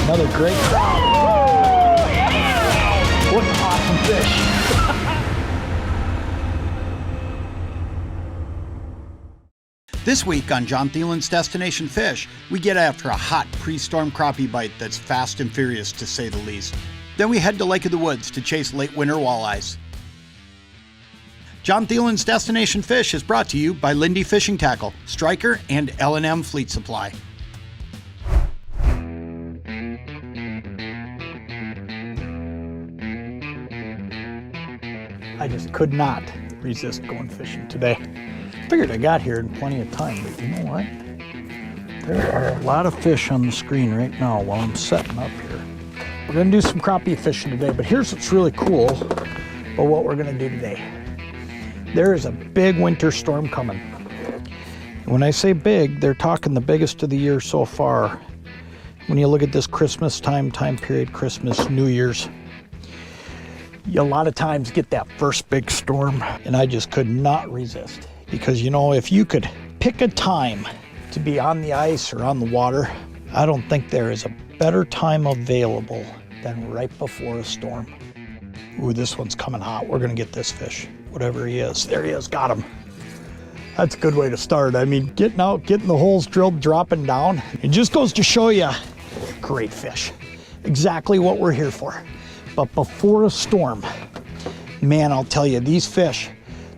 Another great crop. Oh, yeah. What an awesome fish. This week on Jon Thelen's Destination-Fish, we get after a hot pre-storm crappie bite that's fast and furious to say the least. Then we head to Lake of the Woods to chase late winter walleyes. Jon Thelen's Destination-Fish is brought to you by Lindy Fishing Tackle, Striker, and L&M Fleet Supply. I just could not resist going fishing today. Figured I got here in plenty of time, but you know what? There are a lot of fish on the screen right now while I'm setting up here. We're gonna do some crappie fishing today, but here's what's really cool about what we're gonna do today. There is a big winter storm coming. When I say big, they're talking the biggest of the year so far. When you look at this Christmas time period, Christmas, New Year's, you a lot of times get that first big storm, and I just could not resist. Because, you know, if you could pick a time to be on the ice or on the water, I don't think there is a better time available than right before a storm. Ooh, this one's coming hot. We're gonna get this fish, whatever he is. There he is, got him. That's a good way to start. I mean, getting out, getting the holes drilled, dropping down. It just goes to show you, great fish. Exactly what we're here for. But before a storm, man, I'll tell you, these fish,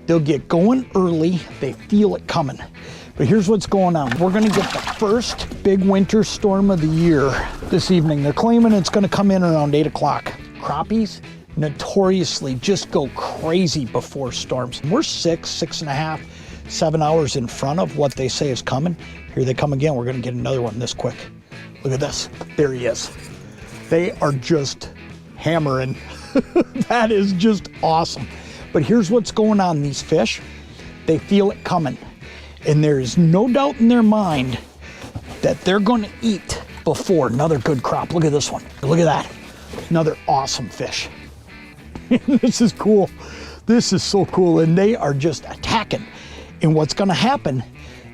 they'll get going early, they feel it coming. But here's what's going on. We're gonna get the first big winter storm of the year this evening. They're claiming it's gonna come in around 8 o'clock. Crappies notoriously just go crazy before storms. We're 6.5, 7 hours in front of what they say is coming. Here they come again. We're gonna get another one this quick. Look at this, there he is. They are just hammering. That is just awesome. But here's what's going on. These fish, they feel it coming. And there is no doubt in their mind that they're going to eat before another good crop. Look at this one. Look at that. Another awesome fish. This is cool. This is so cool. And they are just attacking. And what's going to happen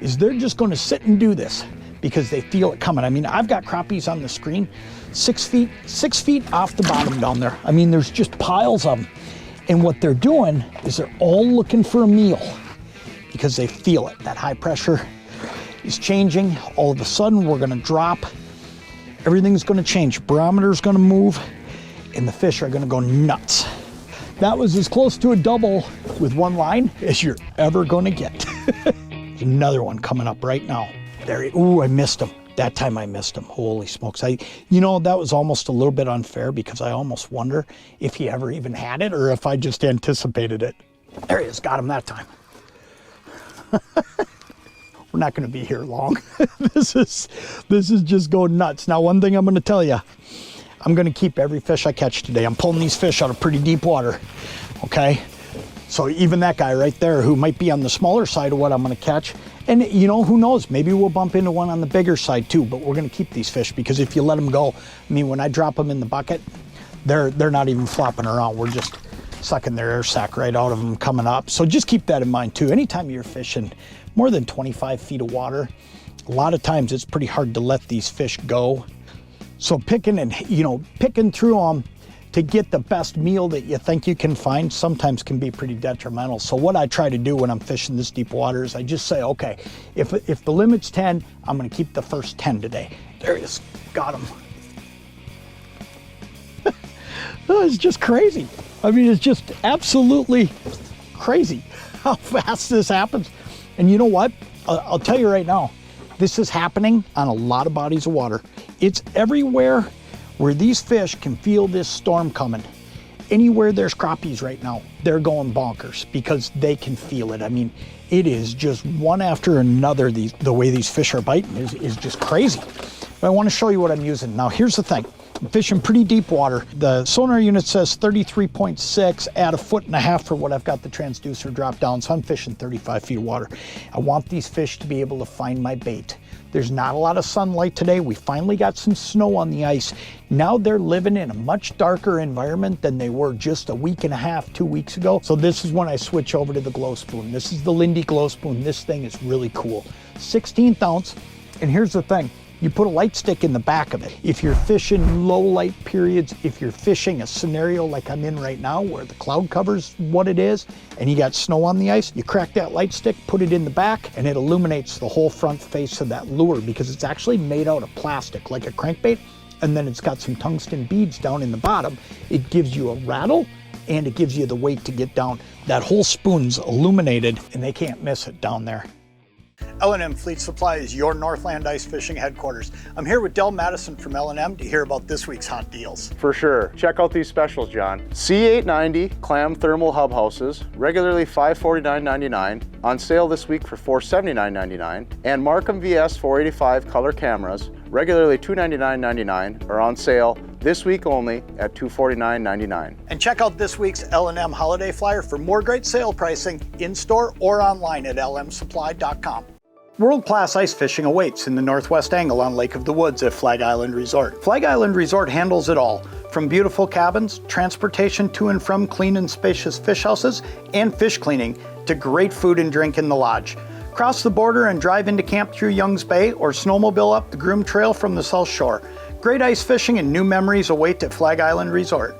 is they're just going to sit and do this because they feel it coming. I mean, I've got crappies on the screen, 6 feet off the bottom down there. I mean, there's just piles of them. And what they're doing is they're all looking for a meal because they feel it. That high pressure is changing. All of a sudden, we're gonna drop. Everything's gonna change. Barometer's gonna move, and the fish are gonna go nuts. That was as close to a double with one line as you're ever gonna get. There's another one coming up right now. Ooh, I missed him. That time I missed him. Holy smokes. You know, that was almost a little bit unfair because I almost wonder if he ever even had it or if I just anticipated it. There he is, got him that time. We're not gonna be here long. This is just going nuts. Now, one thing I'm gonna tell you, I'm gonna keep every fish I catch today. I'm pulling these fish out of pretty deep water, okay? So even that guy right there who might be on the smaller side of what I'm gonna catch, and you know, who knows, maybe we'll bump into one on the bigger side too, but we're gonna keep these fish because if you let them go, I mean, when I drop them in the bucket, they're not even flopping around. We're just sucking their air sac right out of them coming up. So just keep that in mind too. Anytime you're fishing more than 25 feet of water, a lot of times it's pretty hard to let these fish go. So picking through them to get the best meal that you think you can find sometimes can be pretty detrimental. So what I try to do when I'm fishing this deep water is I just say, okay, if the limit's 10, I'm gonna keep the first 10 today. There he is, got him. It's just crazy. I mean, it's just absolutely crazy how fast this happens. And you know what? I'll tell you right now, this is happening on a lot of bodies of water. It's everywhere where these fish can feel this storm coming. Anywhere there's crappies right now, they're going bonkers because they can feel it. I mean, it is just one after another. The way these fish are biting is just crazy. But I want to show you what I'm using. Now, here's the thing. I'm fishing pretty deep water. The sonar unit says 33.6, add 1.5 foot for what I've got the transducer drop down, so I'm fishing 35 feet of water. I want these fish to be able to find my bait. There's not a lot of sunlight today. We finally got some snow on the ice. Now they're living in a much darker environment than they were just a week and a half, 2 weeks ago. So this is when I switch over to the glow spoon. This is the Lindy glow spoon. This thing is really cool. 16th ounce, and here's the thing. You put a light stick in the back of it. If you're fishing low light periods, if you're fishing a scenario like I'm in right now where the cloud cover's what it is and you got snow on the ice, you crack that light stick, put it in the back, and it illuminates the whole front face of that lure because it's actually made out of plastic like a crankbait, and then it's got some tungsten beads down in the bottom. It gives you a rattle and it gives you the weight to get down. That whole spoon's illuminated and they can't miss it down there. L&M Fleet Supply is your Northland ice fishing headquarters. I'm here with Del Madison from L&M to hear about this week's hot deals. For sure. Check out these specials, John. C890 clam thermal hub houses, regularly $549.99, on sale this week for $479.99, and Markham VS 485 color cameras, regularly $299.99, are on sale this week only at $249.99. And check out this week's L&M holiday flyer for more great sale pricing in-store or online at lmsupply.com. World-class ice fishing awaits in the Northwest Angle on Lake of the Woods at Flag Island Resort. Flag Island Resort handles it all, from beautiful cabins, transportation to and from clean and spacious fish houses, and fish cleaning, to great food and drink in the lodge. Cross the border and drive into camp through Youngs Bay or snowmobile up the Groom Trail from the South Shore. Great ice fishing and new memories await at Flag Island Resort.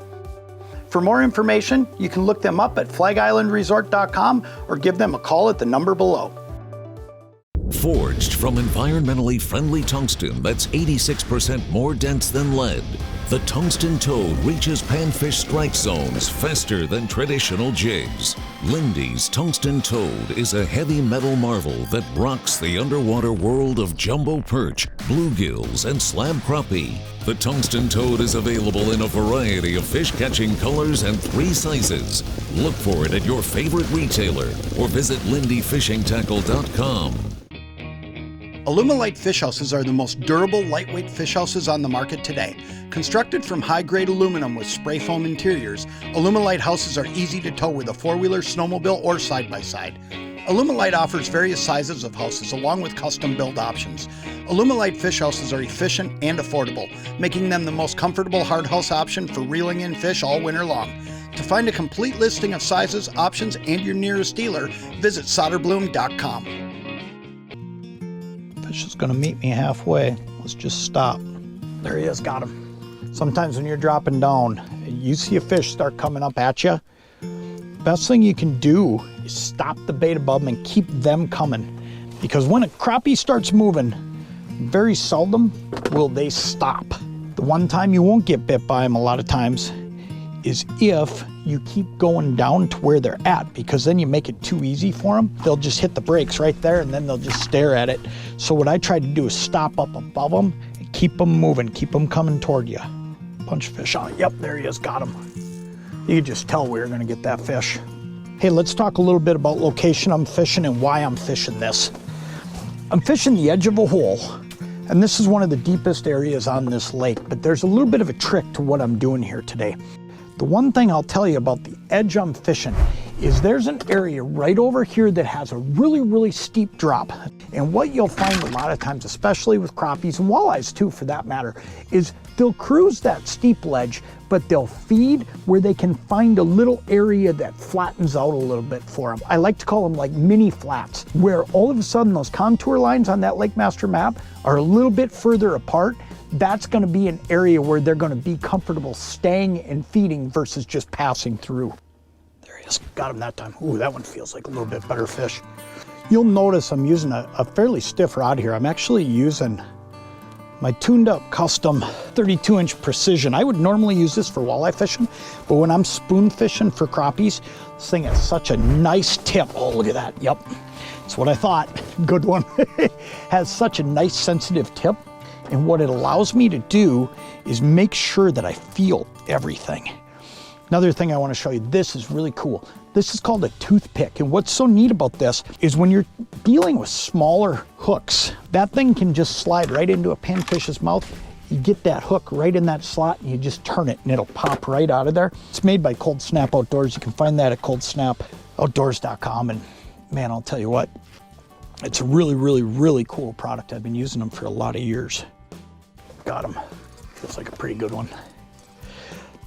For more information, you can look them up at flagislandresort.com or give them a call at the number below. Forged from environmentally friendly tungsten that's 86% more dense than lead, the tungsten toad reaches panfish strike zones faster than traditional jigs. Lindy's tungsten toad is a heavy metal marvel that rocks the underwater world of jumbo perch, bluegills, and slab crappie. The tungsten toad is available in a variety of fish-catching colors and 3 sizes. Look for it at your favorite retailer or visit lindyfishingtackle.com. Alumalite fish houses are the most durable, lightweight fish houses on the market today. Constructed from high-grade aluminum with spray foam interiors, Alumalite houses are easy to tow with a 4-wheeler, snowmobile, or side-by-side. Alumalite offers various sizes of houses along with custom-build options. Alumalite fish houses are efficient and affordable, making them the most comfortable hard house option for reeling in fish all winter long. To find a complete listing of sizes, options, and your nearest dealer, visit solderbloom.com. Fish is going to meet me halfway. Let's just stop. There he is, got him. Sometimes when you're dropping down, you see a fish start coming up at you. Best thing you can do is stop the bait above them and keep them coming. Because when a crappie starts moving, very seldom will they stop. The one time you won't get bit by them a lot of times is if you keep going down to where they're at, because then you make it too easy for them. They'll just hit the brakes right there and then they'll just stare at it. So what I try to do is stop up above them and keep them moving, keep them coming toward you. Punch fish on it. Yep, there he is, got him. You can just tell we were gonna get that fish. Hey, let's talk a little bit about location I'm fishing and why I'm fishing this. I'm fishing the edge of a hole, and this is one of the deepest areas on this lake, but there's a little bit of a trick to what I'm doing here today. The one thing I'll tell you about the edge I'm fishing is there's an area right over here that has a really, really steep drop. And what you'll find a lot of times, especially with crappies and walleyes too for that matter, is they'll cruise that steep ledge, but they'll feed where they can find a little area that flattens out a little bit for them. I like to call them like mini flats, where all of a sudden those contour lines on that Lake Master map are a little bit further apart. That's going to be an area where they're going to be comfortable staying and feeding versus just passing through. There he is, got him that time. Ooh, that one feels like a little bit better fish. You'll notice I'm using a fairly stiff rod here. I'm actually using my tuned up custom 32-inch precision. I would normally use this for walleye fishing, but when I'm spoon fishing for crappies, this thing has such a nice tip. Oh, look at that, yep. That's what I thought, good one. Has such a nice sensitive tip. And what it allows me to do is make sure that I feel everything. Another thing I want to show you, this is really cool. This is called a toothpick. And what's so neat about this is when you're dealing with smaller hooks, that thing can just slide right into a panfish's mouth. You get that hook right in that slot and you just turn it and it'll pop right out of there. It's made by Cold Snap Outdoors. You can find that at coldsnapoutdoors.com. And man, I'll tell you what, it's a really, really, really cool product. I've been using them for a lot of years. Got him. Feels like a pretty good one.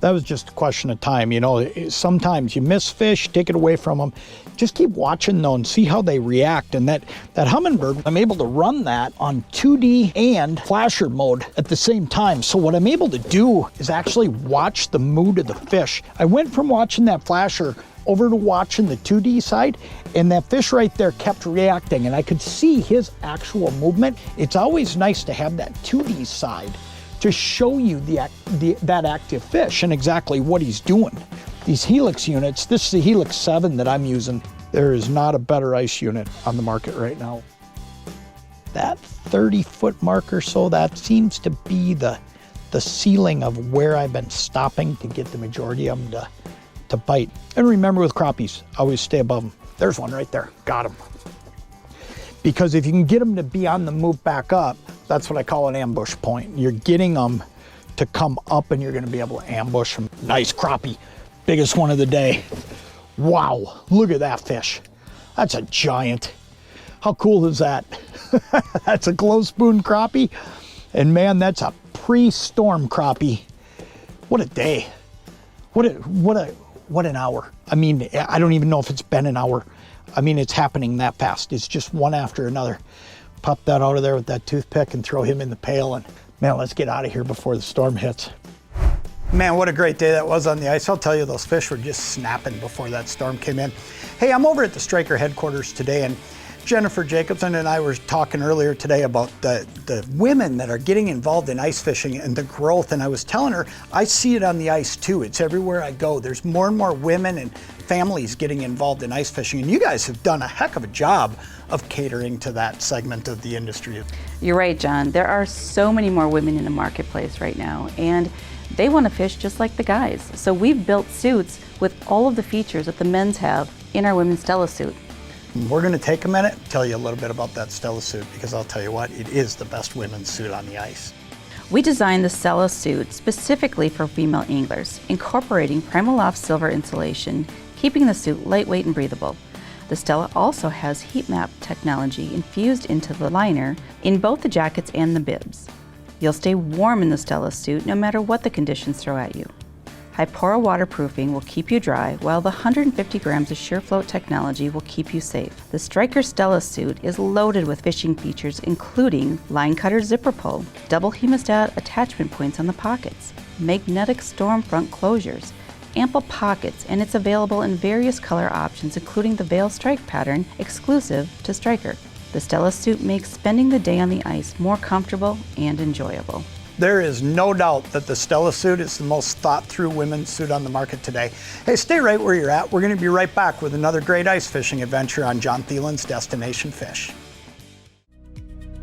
That was just a question of time. You know, sometimes you miss fish, take it away from them. Just keep watching though and see how they react. And that hummingbird, I'm able to run that on 2D and flasher mode at the same time. So what I'm able to do is actually watch the mood of the fish. I went from watching that flasher over to watching the 2D side, and that fish right there kept reacting, and I could see his actual movement. It's always nice to have that 2D side to show you that active fish and exactly what he's doing. These Helix units, this is the Helix 7 that I'm using. There is not a better ice unit on the market right now. That 30-foot mark or so, that seems to be the ceiling of where I've been stopping to get the majority of them to bite. And remember with crappies, always stay above them. There's one right there, got him. Because if you can get them to be on the move back up, that's what I call an ambush point. You're getting them to come up and you're gonna be able to ambush them. Nice crappie, biggest one of the day. Wow, look at that fish. That's a giant. How cool is that? That's a glow spoon crappie. And man, that's a pre-storm crappie. What a day. What an hour. I mean, I don't even know if it's been an hour. I mean, it's happening that fast. It's just one after another. Pop that out of there with that toothpick and throw him in the pail, and man, let's get out of here before the storm hits. Man, what a great day that was on the ice. I'll tell you, those fish were just snapping before that storm came in. Hey, I'm over at the Striker headquarters today, and Jennifer Jacobson and I were talking earlier today about the women that are getting involved in ice fishing and the growth, and I was telling her, I see it on the ice too. It's everywhere I go. There's more and more women and families getting involved in ice fishing, and you guys have done a heck of a job of catering to that segment of the industry. You're right, John. There are so many more women in the marketplace right now, and they want to fish just like the guys. So we've built suits with all of the features that the men's have in our women's Stella suit. We're going to take a minute and tell you a little bit about that Stella suit, because I'll tell you what, it is the best women's suit on the ice. We designed the Stella suit specifically for female anglers, incorporating Primaloft silver insulation, keeping the suit lightweight and breathable. The Stella also has heat map technology infused into the liner in both the jackets and the bibs. You'll stay warm in the Stella suit no matter what the conditions throw at you. Hypora waterproofing will keep you dry, while the 150 grams of SureFloat technology will keep you safe. The Striker Stella suit is loaded with fishing features, including line cutter zipper pull, double hemostat attachment points on the pockets, magnetic storm front closures, ample pockets, and it's available in various color options, including the veil strike pattern exclusive to Striker. The Stella suit makes spending the day on the ice more comfortable and enjoyable. There is no doubt that the Stella suit is the most thought-through women's suit on the market today. Hey, stay right where you're at. We're going to be right back with another great ice fishing adventure on Jon Thelen's Destination-Fish.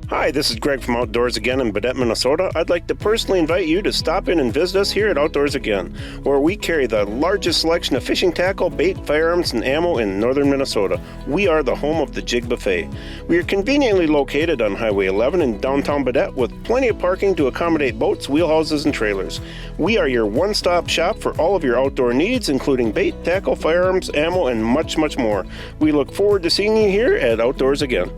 Hi, this is Greg from Outdoors Again in Baudette, Minnesota. I'd like to personally invite you to stop in and visit us here at Outdoors Again, where we carry the largest selection of fishing tackle, bait, firearms, and ammo in northern Minnesota. We are the home of the Jig Buffet. We are conveniently located on Highway 11 in downtown Baudette with plenty of parking to accommodate boats, wheelhouses, and trailers. We are your one-stop shop for all of your outdoor needs, including bait, tackle, firearms, ammo, and much, much more. We look forward to seeing you here at Outdoors Again.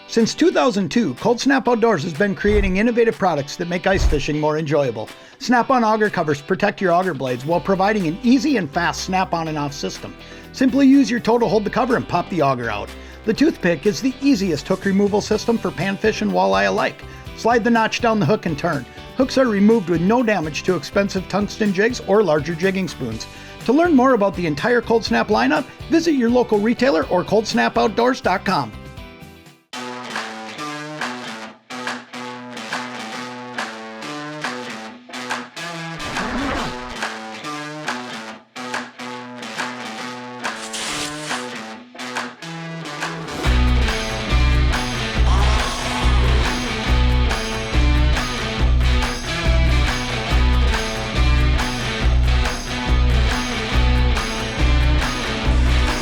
Since 2002, Cold Snap Outdoors has been creating innovative products that make ice fishing more enjoyable. Snap-on auger covers protect your auger blades while providing an easy and fast snap-on and off system. Simply use your toe to hold the cover and pop the auger out. The toothpick is the easiest hook removal system for panfish and walleye alike. Slide the notch down the hook and turn. Hooks are removed with no damage to expensive tungsten jigs or larger jigging spoons. To learn more about the entire Cold Snap lineup, visit your local retailer or coldsnapoutdoors.com.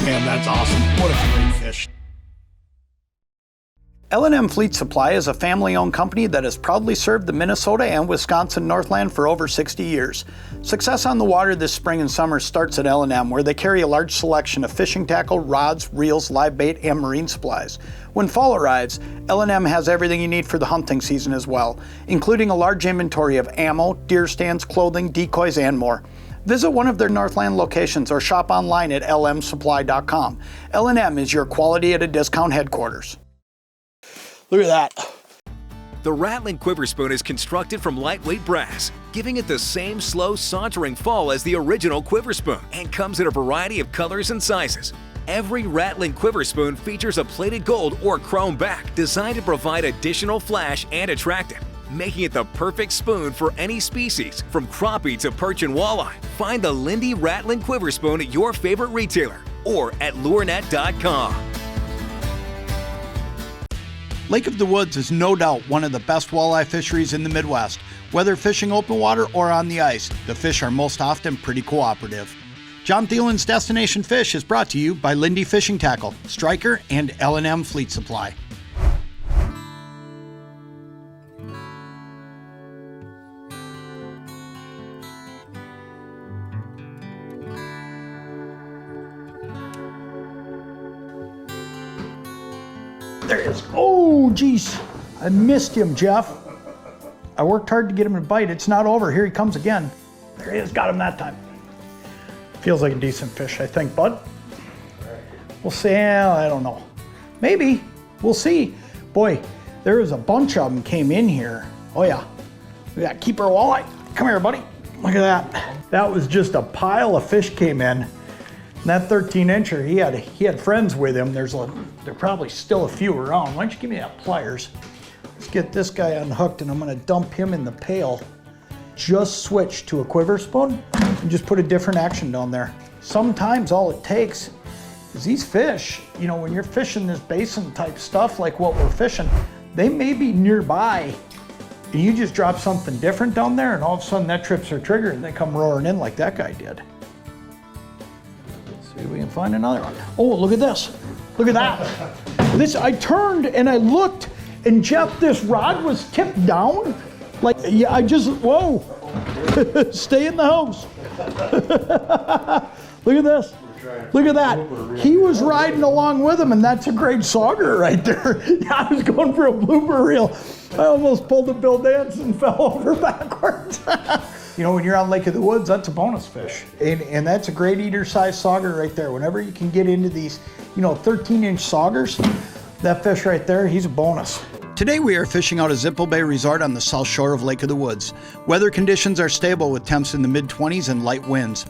Man, that's awesome. What a great fish. L&M Fleet Supply is a family-owned company that has proudly served the Minnesota and Wisconsin Northland for over 60 years. Success on the water this spring and summer starts at L&M, where they carry a large selection of fishing tackle, rods, reels, live bait, and marine supplies. When fall arrives, L&M has everything you need for the hunting season as well, including a large inventory of ammo, deer stands, clothing, decoys, and more. Visit one of their Northland locations or shop online at lmsupply.com. L&M is your quality at a discount headquarters. Look at that. The Rattling Quiver Spoon is constructed from lightweight brass, giving it the same slow, sauntering fall as the original Quiver Spoon, and comes in a variety of colors and sizes. Every Rattling Quiver Spoon features a plated gold or chrome back designed to provide additional flash and attractant, making it the perfect spoon for any species, from crappie to perch and walleye. Find the Lindy Rattling Quiver Spoon at your favorite retailer or at lurenet.com. Lake of the Woods is no doubt one of the best walleye fisheries in the Midwest. Whether fishing open water or on the ice, the fish are most often pretty cooperative. Jon Thelen's Destination-Fish is brought to you by Lindy Fishing Tackle, Striker, and L&M Fleet Supply. There he is. Oh, geez. I missed him, Jeff. I worked hard to get him to bite. It's not over. Here he comes again. There he is. Got him that time. Feels like a decent fish, I think, bud. We'll see. I don't know. Maybe. We'll see. Boy, there was a bunch of them came in here. Oh, yeah. We got keeper walleye. Come here, buddy. Look at that. That was just a pile of fish came in. And that 13-incher, he had friends with him. There probably still a few around. Why don't you give me that pliers? Let's get this guy unhooked, and I'm gonna dump him in the pail. Just switch to a quiver spoon and just put a different action down there. Sometimes all it takes is these fish, you know, when you're fishing this basin type stuff like what we're fishing, they may be nearby, and you just drop something different down there, and all of a sudden that trips their trigger and they come roaring in like that guy did. See if we can find another one. Oh, look at this. Look at that. This, I turned and I looked, and Jeff, this rod was tipped down. Like, yeah, whoa. Stay in the house. Look at this. Look at that. He was riding along with him, and that's a great sauger right there. I was going for a blooper reel. I almost pulled a Bill Dance and fell over backwards. You know, when you're on Lake of the Woods, that's a bonus fish. And that's a great eater size sauger right there. Whenever you can get into these, you know, 13-inch saugers, that fish right there, he's a bonus. Today we are fishing out of Zippel Bay Resort on the south shore of Lake of the Woods. Weather conditions are stable with temps in the mid-20s and light winds.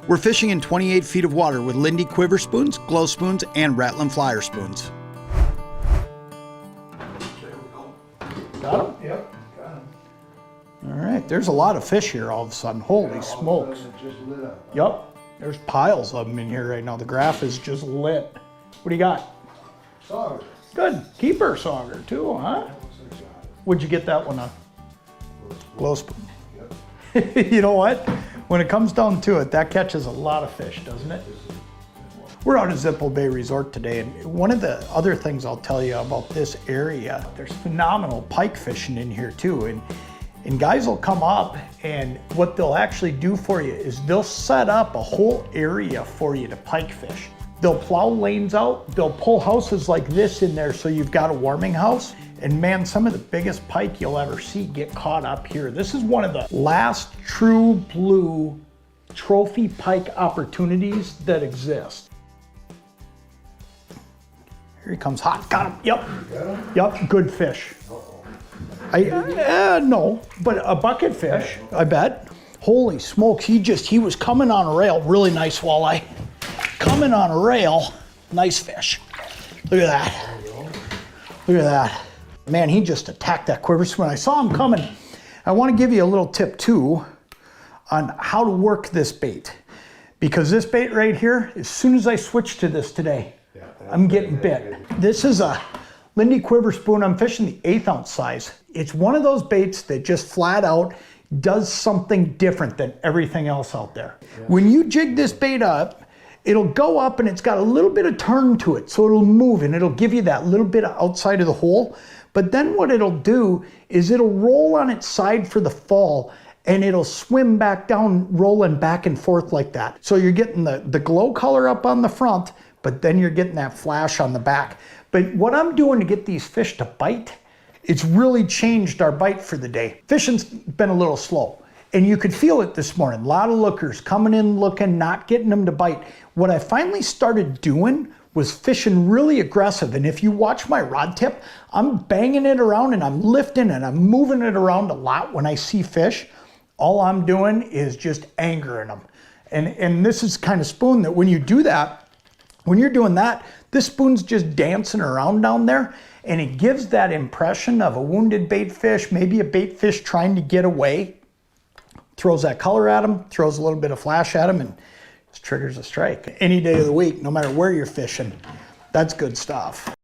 We're fishing in 28 feet of water with Lindy quiver spoons, glow spoons, and Rattling flyer spoons. Got him? Yep. All right, there's a lot of fish here all of a sudden. Holy smokes. Yep, there's piles of them in here right now. The graph is just lit. What do you got? Sauger. Good, keeper sauger too, huh? What'd you get that one on? Glow spoon. Yep. You know what? When it comes down to it, that catches a lot of fish, doesn't it? We're out at Zippel Bay Resort today, and one of the other things I'll tell you about this area, there's phenomenal pike fishing in here too. And guys will come up, and what they'll actually do for you is they'll set up a whole area for you to pike fish. They'll plow lanes out, they'll pull houses like this in there so you've got a warming house. And man, some of the biggest pike you'll ever see get caught up here. This is one of the last true blue trophy pike opportunities that exist. Here he comes hot, got him, yep. Yep, good fish. No, but a bucket fish, I bet. Holy smokes, he was coming on a rail. Really nice walleye. Coming on a rail, nice fish. Look at that. Look at that. Man, he just attacked that quiver spoon. I saw him coming. I want to give you a little tip too on how to work this bait. Because this bait right here, as soon as I switched to this today, I'm getting bit. This is a Lindy quiver spoon. I'm fishing the 1/8 ounce size. It's one of those baits that just flat out does something different than everything else out there. Yeah. When you jig this bait up, it'll go up and it's got a little bit of turn to it, so it'll move and it'll give you that little bit of outside of the hole. But then what it'll do is it'll roll on its side for the fall and it'll swim back down, rolling back and forth like that. So you're getting the glow color up on the front, but then you're getting that flash on the back. But what I'm doing to get these fish to bite, it's really changed our bite for the day. Fishing's been a little slow. And you could feel it this morning. A lot of lookers coming in looking, not getting them to bite. What I finally started doing was fishing really aggressive. And if you watch my rod tip, I'm banging it around and I'm lifting and I'm moving it around a lot when I see fish. All I'm doing is just angering them. And this is kind of spoon that when you do that, when you're doing that, this spoon's just dancing around down there and it gives that impression of a wounded bait fish, maybe a bait fish trying to get away. Throws that color at them, throws a little bit of flash at them, and just triggers a strike. Any day of the week, no matter where you're fishing, that's good stuff.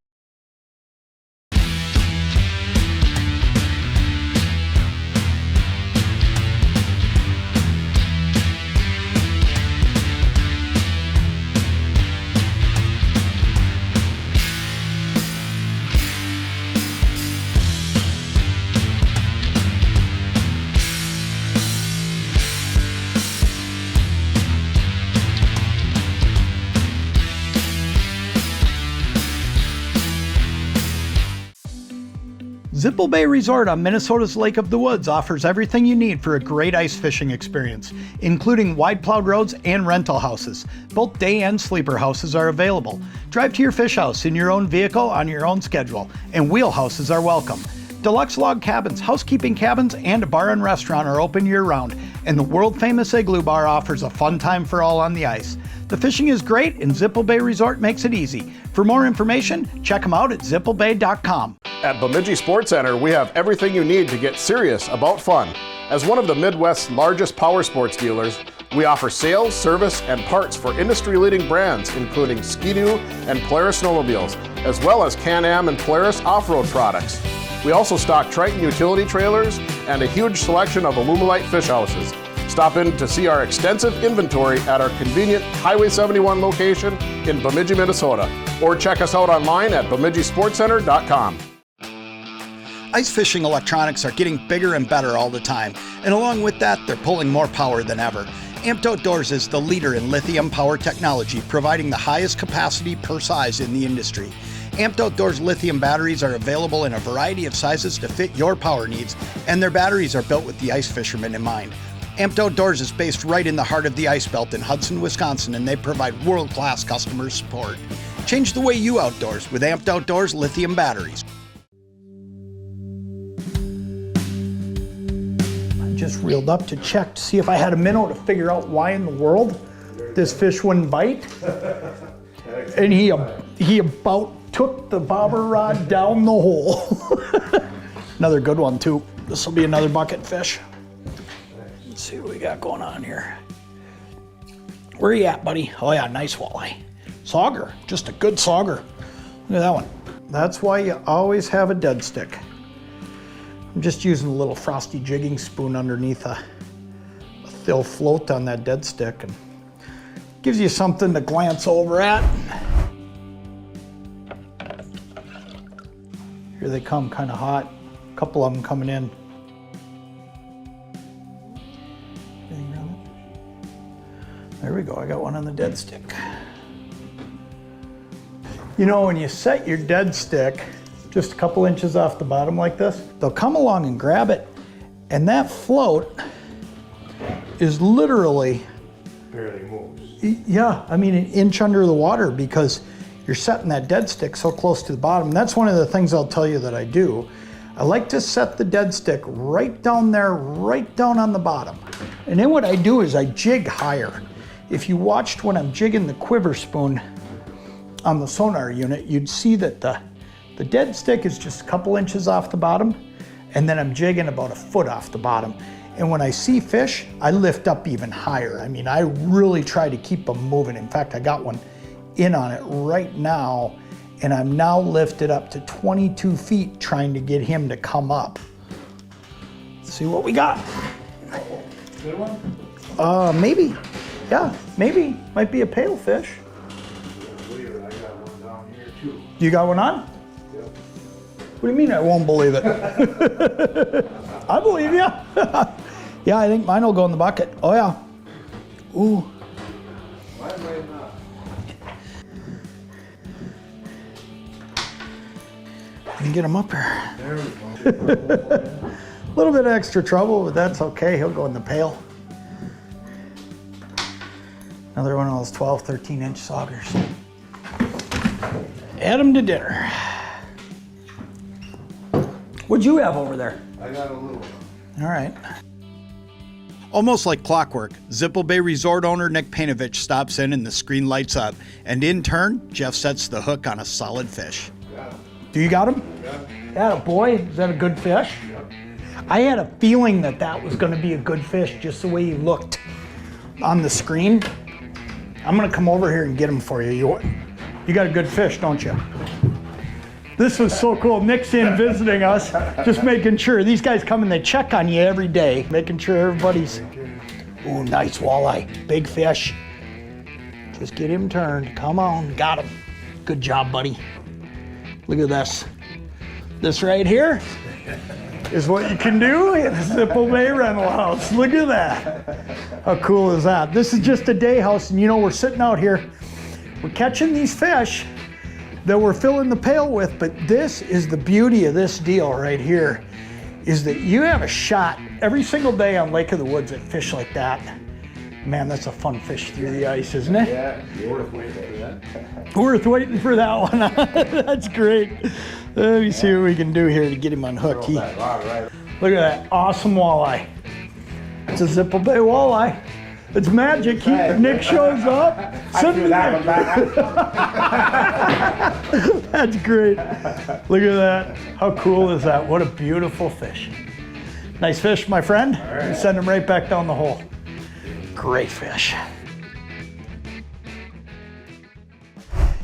Zippel Bay Resort on Minnesota's Lake of the Woods offers everything you need for a great ice fishing experience, including wide plowed roads and rental houses. Both day and sleeper houses are available. Drive to your fish house in your own vehicle on your own schedule, and wheel houses are welcome. Deluxe log cabins, housekeeping cabins, and a bar and restaurant are open year-round, and the world-famous Igloo Bar offers a fun time for all on the ice. The fishing is great, and Zippel Bay Resort makes it easy. For more information, check them out at zippelbay.com. At Bemidji Sports Center, we have everything you need to get serious about fun. As one of the Midwest's largest power sports dealers, we offer sales, service, and parts for industry-leading brands, including Ski-Doo and Polaris snowmobiles, as well as Can-Am and Polaris off-road products. We also stock Triton utility trailers and a huge selection of Alumilite fish houses. Stop in to see our extensive inventory at our convenient Highway 71 location in Bemidji, Minnesota, or check us out online at BemidjiSportsCenter.com. Ice fishing electronics are getting bigger and better all the time, and along with that, they're pulling more power than ever. Amped Outdoors is the leader in lithium power technology, providing the highest capacity per size in the industry. Amped Outdoors lithium batteries are available in a variety of sizes to fit your power needs, and their batteries are built with the ice fisherman in mind. Amped Outdoors is based right in the heart of the ice belt in Hudson, Wisconsin, and they provide world-class customer support. Change the way you outdoors with Amped Outdoors lithium batteries. I just reeled up to check to see if I had a minnow to figure out why in the world this fish wouldn't bite. And he about took the bobber rod down the hole. Another good one too. This will be another bucket fish. Let's see what we got going on here. Where are you at, buddy? Oh yeah, nice walleye. Sauger, just a good sauger. Look at that one. That's why you always have a dead stick. I'm just using a little frosty jigging spoon underneath they'll float on that dead stick and gives you something to glance over at. Here they come, kind of hot. A couple of them coming in. There we go, I got one on the dead stick. You know, when you set your dead stick just a couple inches off the bottom like this, they'll come along and grab it, and that float is literally Barely moves. Yeah, I mean an inch under the water because you're setting that dead stick so close to the bottom. And that's one of the things I'll tell you that I do. I like to set the dead stick right down there, right down on the bottom. And then what I do is I jig higher. If you watched when I'm jigging the quiver spoon on the sonar unit, you'd see that the dead stick is just a couple inches off the bottom, and then I'm jigging about a foot off the bottom. And when I see fish, I lift up even higher. I mean, I really try to keep them moving. In fact, I got one in on it right now, and I'm now lifted up to 22 feet trying to get him to come up. Let's see what we got. Good one? Maybe. Yeah, maybe. Might be a pale fish. I got one down here too. You got one on? Yep. What do you mean I won't believe it? I believe you. Yeah, I think mine will go in the bucket. Oh yeah. Ooh. Mine might not. I can get him up here. There we go. A little bit of extra trouble, but that's okay. He'll go in the pail. Another one of those 12, 13-inch saugers. Add them to dinner. What'd you have over there? I got a little one. All right. Almost like clockwork, Zippel Bay Resort owner Nick Painovich stops in and the screen lights up. And in turn, Jeff sets the hook on a solid fish. Got him. Do you got him? Yeah. That a boy? Is that a good fish? Yep. I had a feeling that that was going to be a good fish, just the way he looked on the screen. I'm going to come over here and get him for you. You got a good fish, don't you? This was so cool. Nick's in visiting us, just making sure. These guys come and they check on you every day, making sure everybody's. Ooh, nice walleye. Big fish. Just get him turned. Come on. Got him. Good job, buddy. Look at this. This right here is what you can do in a Zippel Bay rental house. Look at that. How cool is that? This is just a day house, and you know, we're sitting out here. We're catching these fish that we're filling the pail with, but this is the beauty of this deal right here, is that you have a shot every single day on Lake of the Woods at fish like that. Man, that's a fun fish through the ice, isn't it? Yeah, worth waiting for that. Worth waiting for that one. That's great. Let me see what we can do here to get him unhooked. Throw that rod right. Look at that awesome walleye. It's a Zippel Bay walleye. It's magic. Nick shows up. I threw that one back. That's great. Look at that. How cool is that? What a beautiful fish. Nice fish, my friend. Right. Send him right back down the hole. Great fish.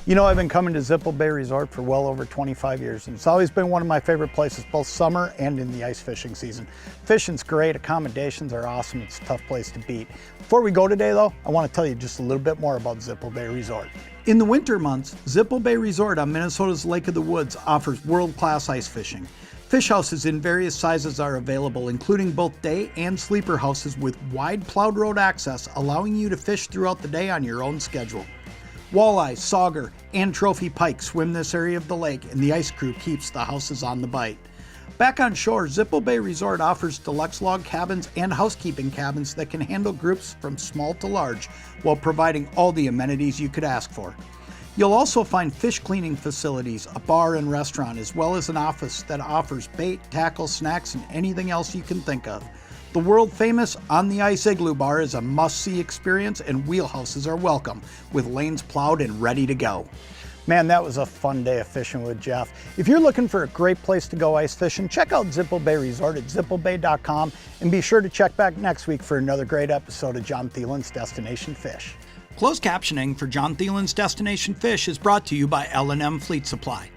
You know, I've been coming to Zippel Bay Resort for well over 25 years, and it's always been one of my favorite places, both summer and in the ice fishing season. Fishing's great, accommodations are awesome, it's a tough place to beat. Before we go today though, I want to tell you just a little bit more about Zippel Bay Resort. In the winter months, Zippel Bay Resort on Minnesota's Lake of the Woods offers world-class ice fishing. Fish houses in various sizes are available, including both day and sleeper houses with wide plowed road access, allowing you to fish throughout the day on your own schedule. Walleye, sauger, and trophy pike swim this area of the lake, and the ice crew keeps the houses on the bite. Back on shore, Zippel Bay Resort offers deluxe log cabins and housekeeping cabins that can handle groups from small to large while providing all the amenities you could ask for. You'll also find fish cleaning facilities, a bar and restaurant, as well as an office that offers bait, tackle, snacks, and anything else you can think of. The world-famous On the Ice Igloo Bar is a must-see experience, and wheelhouses are welcome, with lanes plowed and ready to go. Man, that was a fun day of fishing with Jeff. If you're looking for a great place to go ice fishing, check out Zippel Bay Resort at zippelbay.com, and be sure to check back next week for another great episode of Jon Thelen's Destination-Fish. Closed captioning for Jon Thelen's Destination-Fish is brought to you by L&M Fleet Supply.